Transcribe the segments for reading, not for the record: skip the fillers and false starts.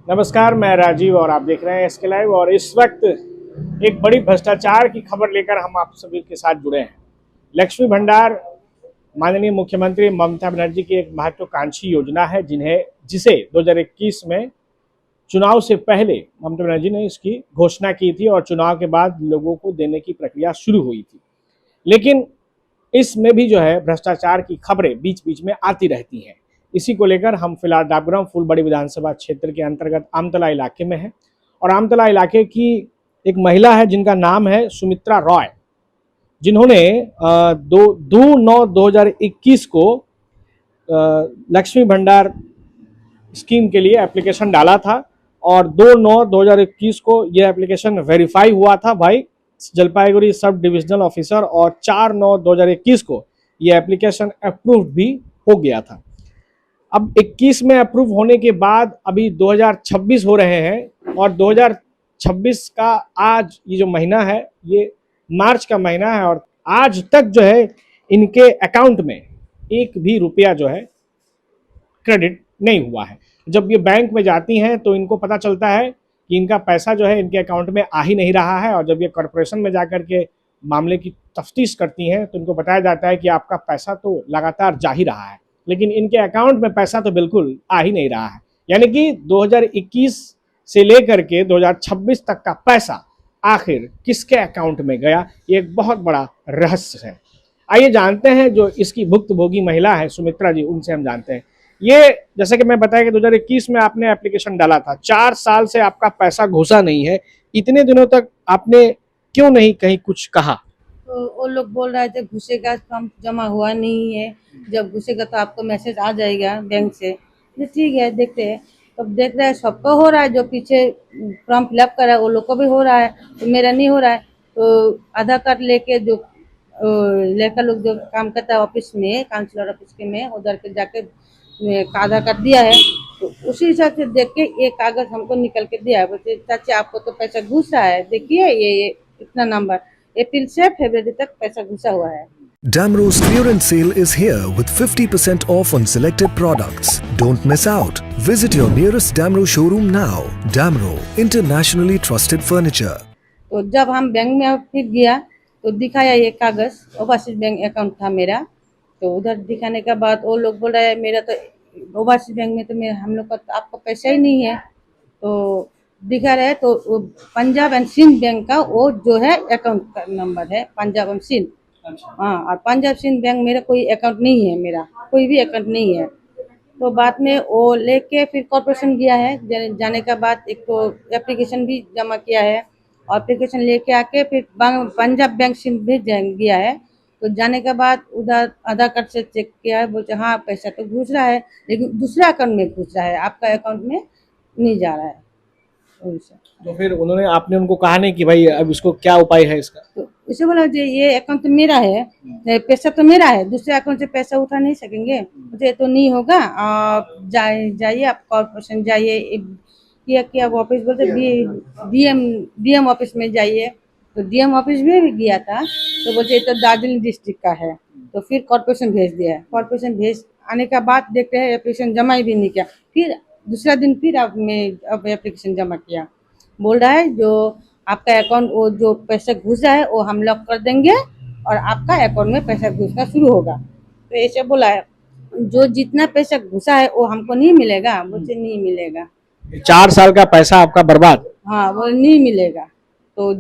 नमस्कार, मैं राजीव और आप देख रहे हैं एसके लाइव। और इस वक्त एक बड़ी भ्रष्टाचार की खबर लेकर हम आप सभी के साथ जुड़े हैं। लक्ष्मी भंडार माननीय मुख्यमंत्री ममता बनर्जी की एक महत्वाकांक्षी योजना है जिसे 2021 में चुनाव से पहले ममता बनर्जी ने इसकी घोषणा की थी और चुनाव के बाद लोगों को देने की प्रक्रिया शुरू हुई थी। लेकिन इसमें भी जो है भ्रष्टाचार की खबरें बीच बीच में आती रहती हैं। इसी को लेकर हम फिलहाल डाबग्राम फूलबाड़ी विधानसभा क्षेत्र के अंतर्गत आमतला इलाके में हैं और आमतला इलाके की एक महिला है जिनका नाम है सुमित्रा रॉय, जिन्होंने 2/9/2021 को लक्ष्मी भंडार स्कीम के लिए एप्लीकेशन डाला था और 2/9/2021 को यह एप्लीकेशन वेरीफाई हुआ था भाई जलपाईगुड़ी सब डिविजनल ऑफिसर और 4/9/2021 को यह एप्लीकेशन अप्रूव्ड भी हो गया था। अब 21 में अप्रूव होने के बाद अभी 2026 हो रहे हैं और 2026 का आज ये जो महीना है ये मार्च का महीना है और आज तक जो है इनके अकाउंट में एक भी रुपया जो है क्रेडिट नहीं हुआ है। जब ये बैंक में जाती हैं तो इनको पता चलता है कि इनका पैसा जो है इनके अकाउंट में आ ही नहीं रहा है और जब ये कॉर्पोरेशन में जाकर के मामले की तफ्तीश करती हैं तो इनको बताया जाता है कि आपका पैसा तो लगातार जा ही रहा है, लेकिन इनके अकाउंट में पैसा तो बिल्कुल आ ही नहीं रहा है। यानी कि 2021 से लेकर के 2026 तक का पैसा आखिर किसके अकाउंट में गया, ये एक बहुत बड़ा रहस्य है। आइए जानते हैं जो इसकी भुक्तभोगी महिला है सुमित्रा जी, उनसे हम जानते हैं। ये जैसे कि मैं बताया कि 2021 में आपने एप्लीकेशन डाला था, 4 साल से आपका पैसा घुसा नहीं है, इतने दिनों तक आपने क्यों नहीं कहीं कुछ कहा? तो वो लोग बोल रहे थे घुसेगा, फॉर्म जमा हुआ नहीं है, जब घुसेगा तो आपको मैसेज आ जाएगा बैंक से। तो ठीक है, देखते हैं। तब देख रहे हैं सबको हो रहा है, जो पीछे फॉर्म फिलअप करा है वो लोग को भी हो रहा है, तो मेरा नहीं हो रहा है। तो आधार कार्ड लेके जो लड़का लोग जो काम करता है ऑफिस में, काउंसिलर ऑफिस के में, उधर के जाके आधार कार्ड दिया है, तो उसी हिसाब से देख के एक कागज हमको निकल के दिया है। बोलते चाची आपको तो पैसा घुस रहा है, देखिए ये इतना नंबर अप्रैल से फरवरी तक पैसा घुसा हुआ है। Damro's clearance sale is here with 50% off on selected products. Don't miss out. Visit your nearest Damro showroom now. Damro, internationally trusted furniture. तो जब हम बैंक में फिर गया तो दिखाया ये कागज, ओवरसीज बैंक अकाउंट था मेरा। तो उधर दिखाने के बाद वो लोग बोल रहे हैं मेरा तो ओवरसीज बैंक में तो मेरा हम लोग का तो आपका पैसा ही नहीं है। तो दिखा रहे तो पंजाब एंड सिंध बैंक का वो जो है अकाउंट का नंबर है, पंजाब एंड सिंध। हाँ, और पंजाब सिंध बैंक मेरा कोई अकाउंट नहीं है, मेरा कोई भी अकाउंट नहीं है। तो बाद में वो लेके फिर कॉर्पोरेशन गया है, जाने के बाद एक तो एप्लीकेशन भी जमा किया है और एप्लीकेशन लेके आके फिर पंजाब बैंक सिंध भी गया है। तो जाने के बाद उधर आधार कार्ड से चेक किया है, बोलते हाँ पैसा तो घुस रहा है लेकिन दूसरे अकाउंट में घुस रहा है, आपका अकाउंट में नहीं जा रहा है। तो फिर आपने उनको कहा नहीं कि भाई अब इसको क्या उपाय है इसका? तो इसे बोला जी ये अकाउंट तो मेरा है, पैसा तो मेरा है, दूसरे अकाउंट से पैसा उठा नहीं सकेंगे, मुझे तो नहीं होगा। आप जाइए, आप कॉर्पोरेशन जाइए, क्या ऑफिस बोलते डीएम ऑफिस में जाइए। तो डीएम ऑफिस में भी गया था तो बोलते ये तो दार्जिलिंग डिस्ट्रिक्ट का है। तो फिर कॉर्पोरेशन भेज दिया है, कॉर्पोरेशन भेज आने का बाद देखते हैं एप्लीकेशन जमा भी नहीं किया। फिर दूसरा दिन फिर अब एप्लीकेशन जमा किया, बोल रहा है जो आपका अकाउंट वो जो पैसा घुसा है वो हम लॉक कर देंगे और आपका अकाउंट में पैसा घुसना शुरू होगा। तो ऐसे बोला है, जो जितना पैसा घुसा है वो हमको नहीं मिलेगा, मुझे नहीं मिलेगा। 4 साल का पैसा आपका बर्बाद? हाँ, वो नहीं मिलेगा। तो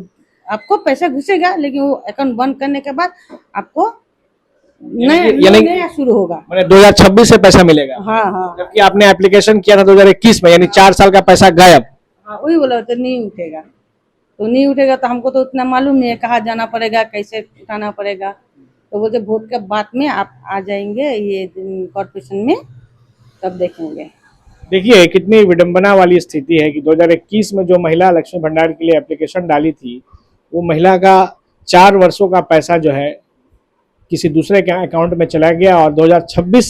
आपको पैसा घुसेगा लेकिन वो अकाउंट बंद करने के बाद आपको नया शुरू होगा, मैंने 2026 से पैसा मिलेगा। हाँ हाँ, जबकि आपने एप्लीकेशन किया था 2021 में, यानी 4 साल का पैसा गायब। हाँ वही बोला, तो नहीं उठेगा। तो नहीं उठेगा तो हमको तो उतना मालूम नहीं है कहाँ जाना पड़ेगा, कैसे उठाना पड़ेगा। तो बोलते वोट के बाद में आप आ जाएंगे ये कॉर्पोरेशन में, तब देखेंगे। देखिए कितनी विडंबना वाली स्थिति है कि 2021 में जो महिला लक्ष्मी भंडार के लिए एप्लीकेशन डाली थी वो महिला का 4 वर्षों का पैसा जो है किसी दूसरे के अकाउंट में चला गया और 2026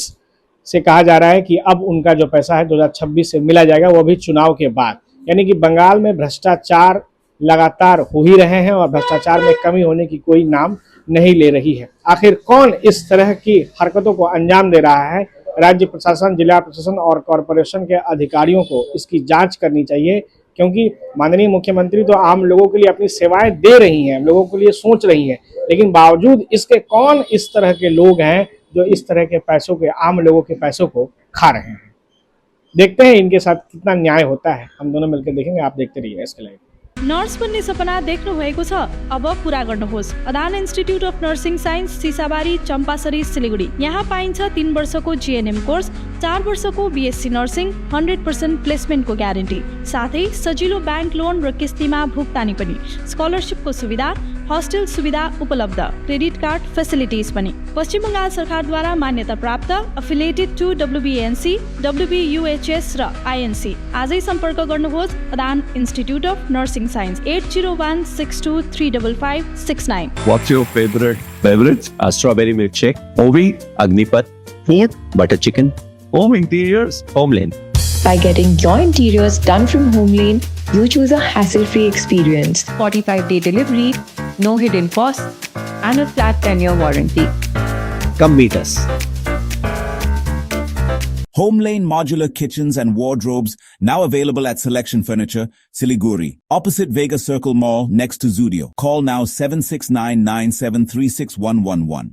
से कहा जा रहा है कि अब उनका जो पैसा है 2026 से मिला जाएगा, वो भी चुनाव के बाद। यानी कि बंगाल में भ्रष्टाचार लगातार हो ही रहे हैं और भ्रष्टाचार में कमी होने की कोई नाम नहीं ले रही है। आखिर कौन इस तरह की हरकतों को अंजाम दे रहा है, राज्य प्रशासन, जिला प्रशासन और कॉरपोरेशन के अधिकारियों को इसकी जांच करनी चाहिए, क्योंकि माननीय मुख्यमंत्री तो आम लोगों के लिए अपनी सेवाएं दे रही हैं, लोगों के लिए सोच रही हैं, लेकिन बावजूद इसके कौन इस तरह के लोग हैं जो इस तरह के पैसों के, आम लोगों के पैसों को खा रहे हैं। देखते हैं इनके साथ कितना न्याय होता है, हम दोनों मिलकर देखेंगे। आप देखते रहिए इसके लाइव। नर्स बन्ने सपना देख्नु भएको छ, अब पूरा गर्नुहोस्। Adan institute of nursing science, Sisabari, Champasari, Siliguri. यहाँ पाइन्छ 3 वर्षको जीएनएम कोर्स, 4 वर्षको बीएससी नर्सिङ, 100% प्लेसमेन्टको ग्यारेन्टी, साथै सजिलो ब्याङ्क लोन र किस्तीमा भुक्तानी पनि, स्कलरसिपको सुविधा, हस्टेल सुविधा उपलब्ध, क्रेडिट कार्ड फेसिलिटिज पनि। पश्चिम बङ्गाल सरकारद्वारा मान्यता प्राप्त, एफिलिएटेड टु WBNC, WBUHS र INC। आजै सम्पर्क गर्नुहोस् Adan institute of nursing science, 8016235569। What's your favorite beverage? A strawberry milkshake, Ovi, Agnipat, Yep. butter chicken, home interiors, Homeland. By getting your interiors done from Homelane, you choose a hassle-free experience. 45-day delivery, no hidden costs, and a flat 10-year warranty. Come meet us. Homelane Modular Kitchens and Wardrobes, now available at Selection Furniture, Siliguri, opposite Vega Circle Mall, next to Zudio. Call now 7699736111.